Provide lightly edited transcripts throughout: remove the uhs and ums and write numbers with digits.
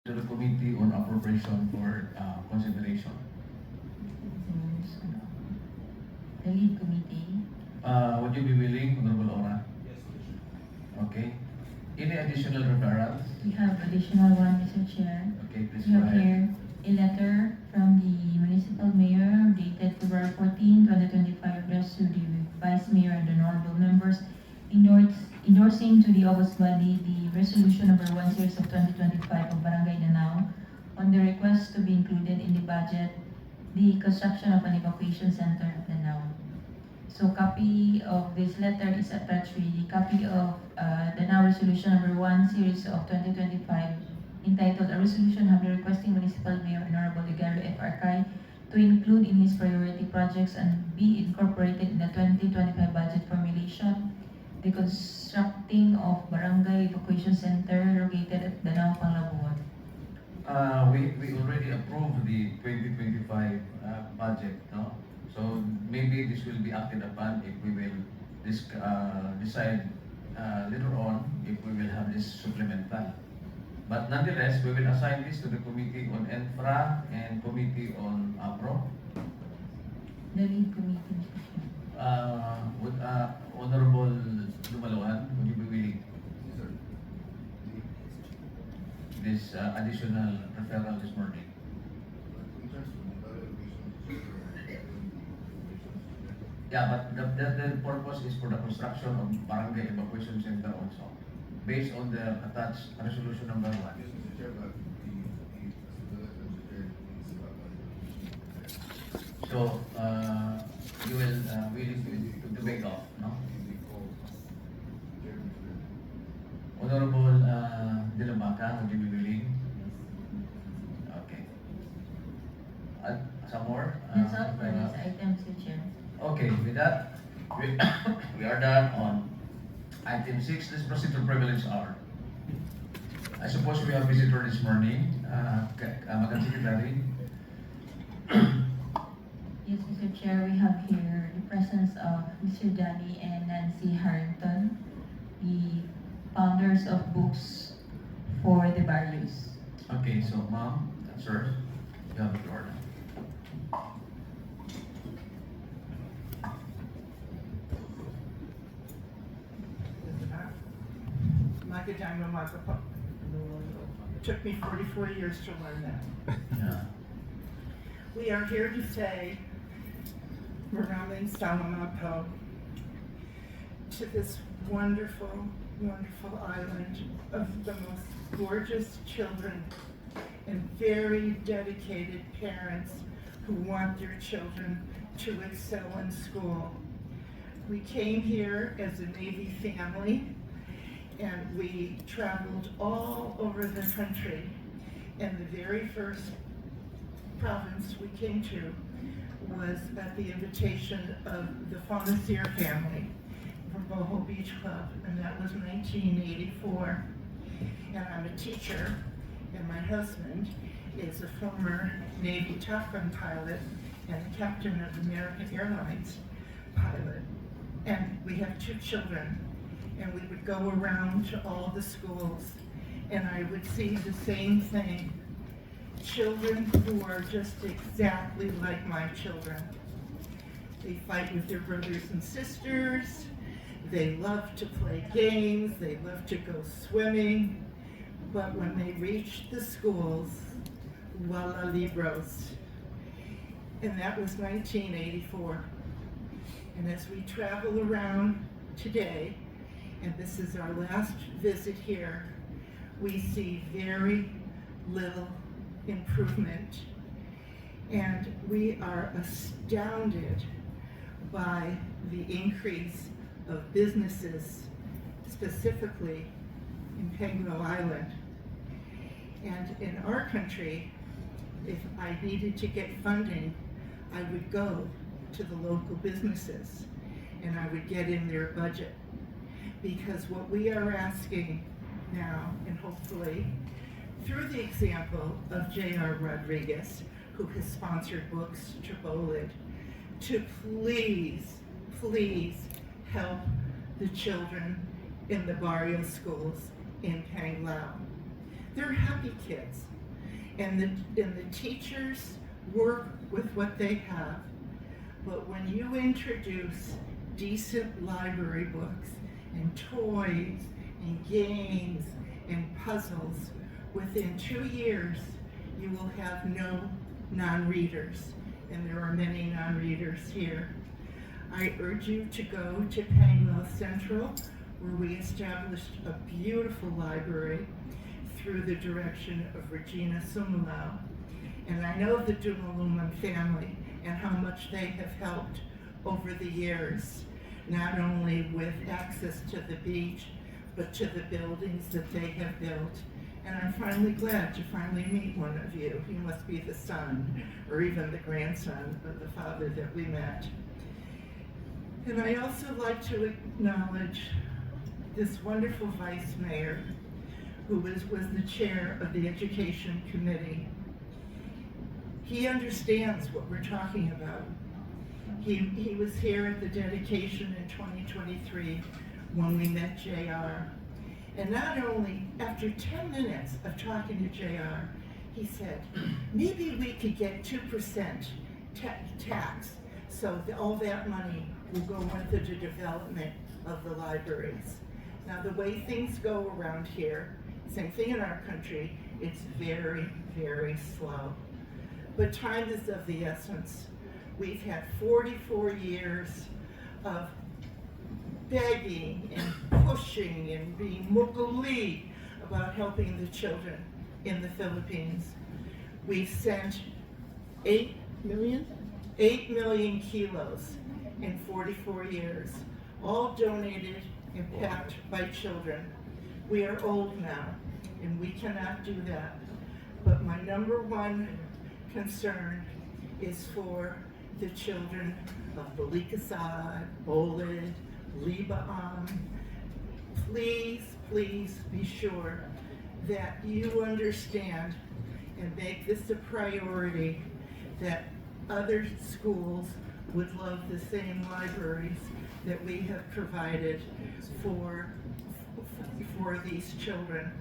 to the Committee on Appropriation for consideration. The lead committee. Would you be willing, Honorable Ora? Yes, Commissioner. Okay. Any additional referrals? We have additional one, Mr. Chair. Okay, please We go have ahead. here a letter from the municipal mayor dated February 14, 2025, addressed to the vice mayor and the honorable members, endorsing to the August body the resolution number 1 series of 2025 of Barangay Danao on the request to be included in the budget the construction of an evacuation center at Danao. So copy of this letter is attached with the copy of the now resolution number 1 series of 2025 entitled a resolution humbly requesting municipal mayor Honorable Ligario F. Arcay to include in his priority projects and be incorporated in the 2025 budget formulation the constructing of barangay evacuation center located at Danao, Panglabuan. We already approved the 2025 budget, no? So maybe this will be acted upon if we will decide later on if we will have this supplemental. But nonetheless, we will assign this to the Committee on Infra and Committee on APRO. The lead committee, Mr. Chair. Honorable Lumalawan, would you be willing Yes, sir. this additional referral this morning? In terms of the evaluation, Yeah, but the purpose is for the construction of barangay evacuation center also, based on the attached resolution number 1. yes, Mr. Chair, but the letter, Mr. Chair, is about So, you will willing to make off, no? Honorable Dilambaka, would you be willing? Okay. Some more? That's all for this item, Mr. Chair. Okay, with that, we are done on item 6. Let's proceed to privilege hour. I suppose we have visitor this morning, Madam Secretary. Yes, Mr. Chair, we have here the presence of Mr. Danny and Nancy Harrington, the founders of Books for the Barrios. Okay, so ma'am, sir, you have the floor. Magandang umaga po. It took me 44 years to learn that. Yeah. We are here to say maraming salamat po to this wonderful, wonderful island of the most gorgeous children and very dedicated parents who want their children to excel in school. We came here as a Navy family and we traveled all over the country. And the very first province we came to was at the invitation of the Fonasier family from Boho Beach Club, and that was 1984. And I'm a teacher, and my husband is a former Navy Top Gun pilot and the captain of American Airlines pilot. And we have 2 children, and we would go around to all the schools, and I would see the same thing. Children who are just exactly like my children. They fight with their brothers and sisters, they love to play games, they love to go swimming, but when they reach the schools, voila libros. And that was 1984. And as we travel around today, and this is our last visit here, we see very little improvement. And we are astounded by the increase of businesses, specifically in Penguin Island. And in our country, if I needed to get funding, I would go to the local businesses and I would get in their budget. Because what we are asking now, and hopefully through the example of J.R. Rodriguez, who has sponsored Books Tribolid, to please, please help the children in the Barrios schools in Panglao. they're happy kids. And the teachers work with what they have. But when you introduce decent library books and toys and games and puzzles, within 2 years, you will have no non-readers. And there are many non-readers here. I urge you to go to Panguil Central, where we established a beautiful library through the direction of Regina Sumulau. And I know the Dumaluman family and how much they have helped over the years, not only with access to the beach, but to the buildings that they have built. And I'm finally glad to finally meet one of you. You must be the son, or even the grandson of the father that we met. And I also like to acknowledge this wonderful vice mayor, who was the chair of the Education Committee. He understands what we're talking about. He was here at the dedication in 2023 when we met JR. And not only, after 10 minutes of talking to JR, he said, maybe we could get 2% tax, so all that money will go into the development of the libraries. Now, the way things go around here, same thing in our country, it's very, very slow. But time is of the essence. We've had 44 years of begging and pushing and being mukuli about helping the children in the Philippines. We've sent 8 million kilos in 44 years, all donated and packed by children. We are old now, and we cannot do that. But my number one concern is for the children of Balikasad, Bolid, Libaan. Please, please be sure that you understand and make this a priority, that other schools would love the same libraries that we have provided for these children.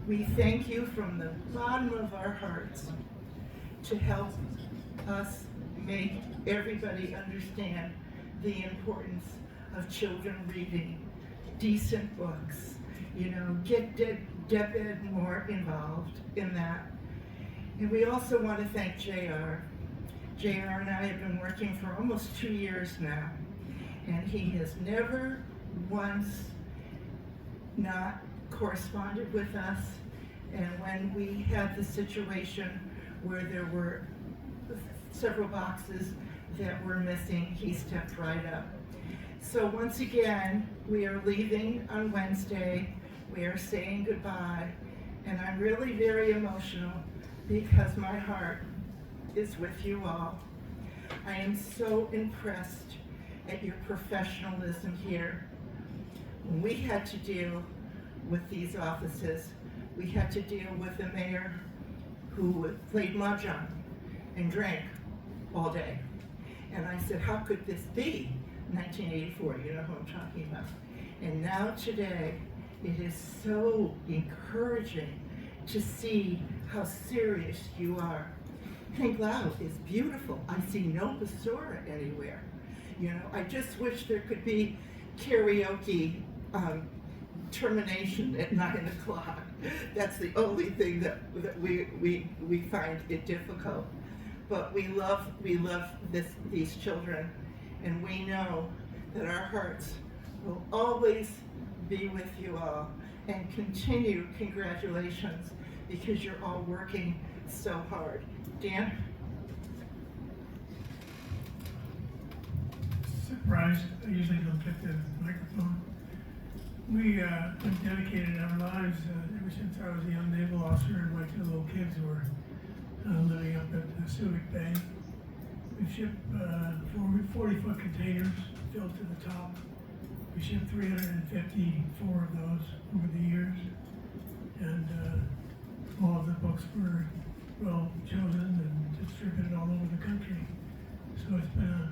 We thank you from the bottom of our hearts to help us make everybody understand the importance of children reading decent books. You know, get DepEd more involved in that. And we also want to thank JR. JR and I have been working for almost 2 years now, and he has never once not corresponded with us. And when we had the situation where there were several boxes that were missing, he stepped right up. So once again, we are leaving on Wednesday. We are saying goodbye, and I'm really very emotional because my heart is with you all. I am so impressed at your professionalism here. When we had to deal with these offices, we had to deal with a mayor who played mahjong and drank all day. And I said, how could this be? 1984, you know who I'm talking about. And now today, it is so encouraging to see how serious you are. Panguil is beautiful. I see no basura anywhere. You know, I just wish there could be karaoke termination at 9 o'clock. That's the only thing that we find it difficult. But we love these children, and we know that our hearts will always be with you all. And continue congratulations, because you're all working so hard. Dan? Surprised, I usually don't get the microphone. We have dedicated our lives ever since I was a young naval officer and my 2 little kids were living up at Subic Bay. We've shipped 40-foot containers filled to the top. We shipped 354 of those over the years, and all of the books were well chosen and distributed all over the country. So it's been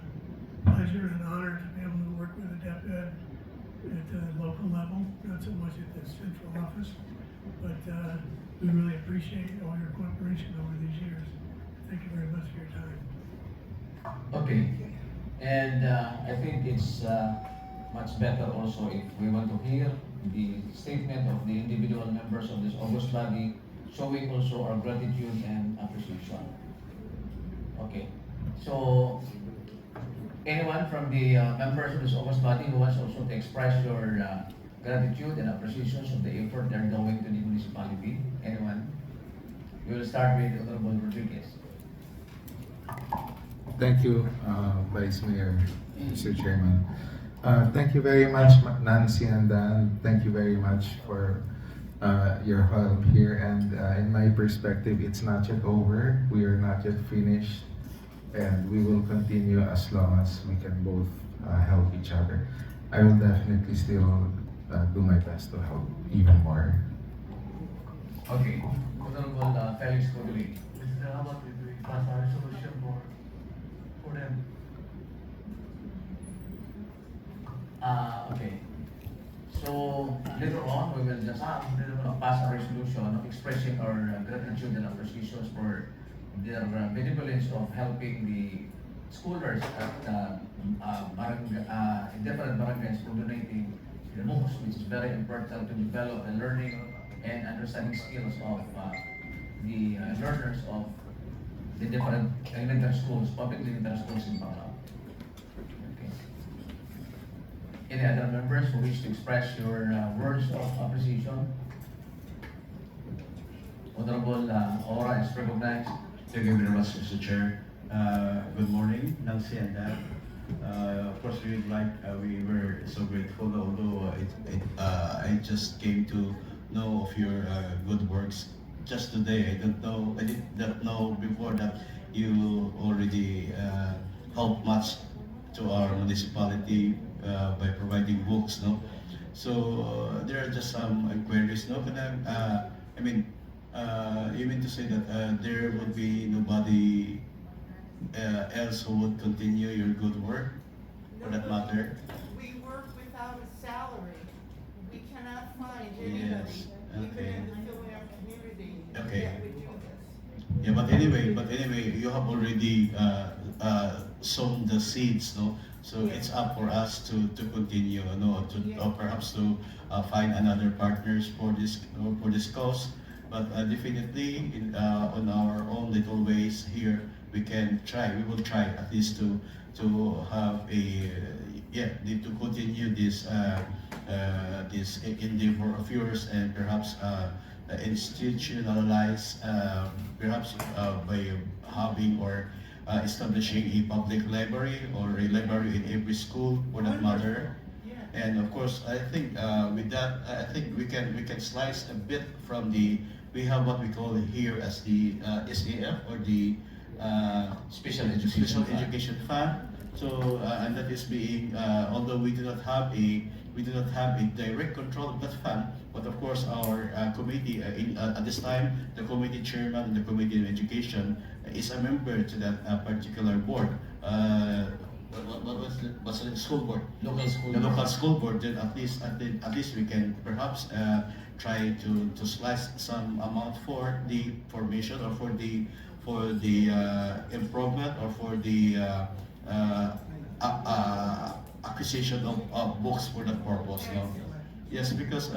a pleasure and an honor to be able to work with the DepEd at the local level, not so much at the central office, but we really appreciate all your cooperation over these years. Thank you very much for your time. Okay. And I think it's much better also if we want to hear the statement of the individual members of this August body, showing also our gratitude and appreciation. Okay. So, anyone from the members of this August body who wants also to express your gratitude and appreciation of the effort they're doing to the municipality? Anyone? We will start with Honorable Rodriguez. Thank you, Vice Mayor, Mr. Chairman. Thank you very much, Nancy and Dan. Thank you very much for your help here. And in my perspective, it's not yet over. We are not yet finished. And we will continue as long as we can both help each other. I will definitely still do my best to help even more. Okay. Honorable Felix Coduli. How about we pass a resolution for them? Okay. So later on, we will just pass a resolution expressing our gratitude and appreciation for their benevolence of helping the schoolers at in different barangays for donating the books, which is very important to develop the learning and understanding skills of the learners of the different elementary schools, public elementary schools in Bangladesh. Any other members who wish to express your words of appreciation? Honorable Ora is recognized. Thank you very much, Mr. Chair. Good morning, Nancy and Dan. Of course, we were so grateful, although I just came to know of your good works just today. I did not know before that you already helped much to our municipality by providing books, no? So there are just some inquiries, no? But I mean, you mean to say that there would be nobody else who would continue your good work, for that matter? We work without a salary. We cannot find anybody, Yes, even okay. in the Philadelphia community, Okay. that would do this. Yeah, but anyway, you have already sown the seeds, no? So Yeah. it's up for us to continue, no, Yeah. or perhaps to find another partners for this cause. But definitely, on our own little ways here, we can try. We will try at least to have to continue this this endeavor of yours, and perhaps institutionalize, perhaps by having or establishing a public library or a library in every school, for that matter. Yeah. And of course, I think with that, I think we can slice a bit from we have what we call here as the SAF, or the Special Education Fund. Education Fund. So and that is being, although we do not have a direct control of that fund, but of course our committee at this time, the committee chairman and the committee on education is a member to that particular board. What's the school board? Local school. The local school board. Then at least we can perhaps try to slice some amount for the formation, or for the improvement, or for the acquisition of books for that purpose. No? Yes, because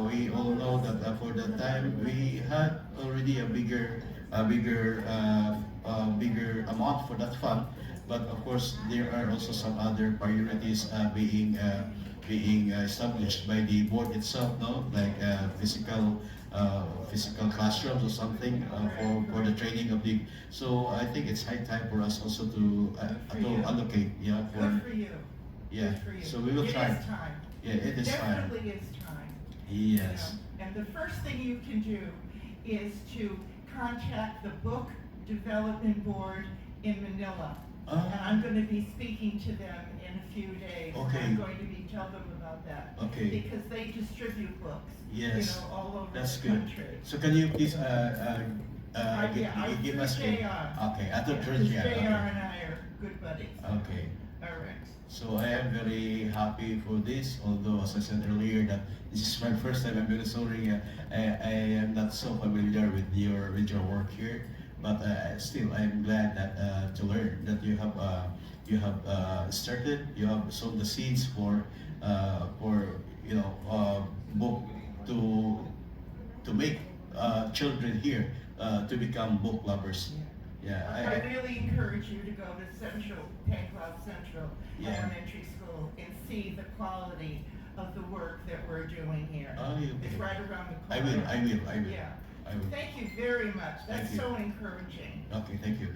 we all know that for that time we had already a bigger amount for that fund, but of course there are also some other priorities being established by the board itself, no, like physical classrooms or something for the training of the. So I think it's high time for us also to allocate, for. Good for you. Yeah, Good for you. so we will try. It is time. Yeah, it is time. Definitely is time. Yes. You know. And the first thing you can do is to contact the Book Development Board in Manila. And I'm going to be speaking to them in a few days. Okay. I'm going to tell them about that. Okay. Because they distribute books. Yes. All over That's the good. country. So can you please I give us through JR. okay, I thought Because JR JR. and I are good buddies. Okay. All right. So I am very happy for this, although as I said earlier that this is my first time. I'm very sorry. I am not so familiar with your work here, but still I'm glad that to learn that you have started. You have sown the seeds for book to make children here to become book lovers. Yeah, I really encourage you to go to Central, St. Cloud Central Yeah. Elementary School and see the quality of the work that we're doing here. Oh, okay. It's right around the I corner. will. Yeah. I will. Thank you very much. That's Thank you. so encouraging. Okay, thank you.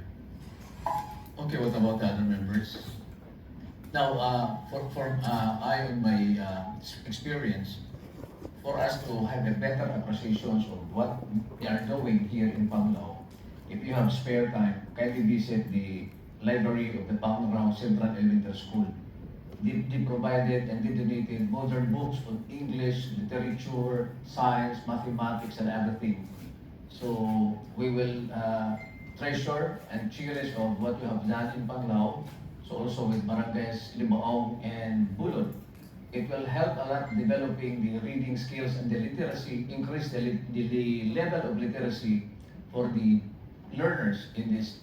Okay, what about the other members? Now, I and my experience, for us to have a better appreciation of what we are doing here in Panglao, if you have spare time, kindly visit the library of the Panglao Central Elementary School. They provided and they donated modern books on English, literature, science, mathematics, and everything. So we will treasure and cherish of what you have done in Panglao. So also with Barangays Limaong and Bulod. It will help a lot developing the reading skills and the literacy, increase the level of literacy for the learners in this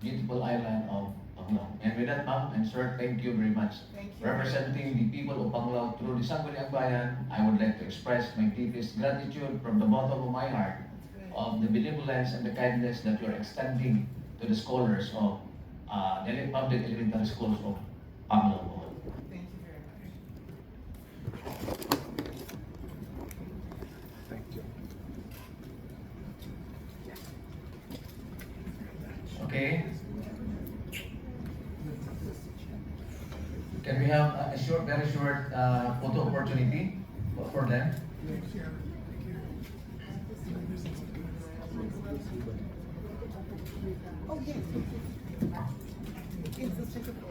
beautiful island of Panglao. And with that, ma'am and sir, thank you very much. Thank you. Representing the people of Panglao through the Sangguniang Bayan, I would like to express my deepest gratitude from the bottom of my heart of the benevolence and the kindness that you're extending to the scholars of the public elementary schools of Panglao. Thank you very much. Thank you. Okay. Can we have a short, very short photo opportunity for them? Thanks, Chairman. Thank you. Oh, yes. Yes, let's take a photo.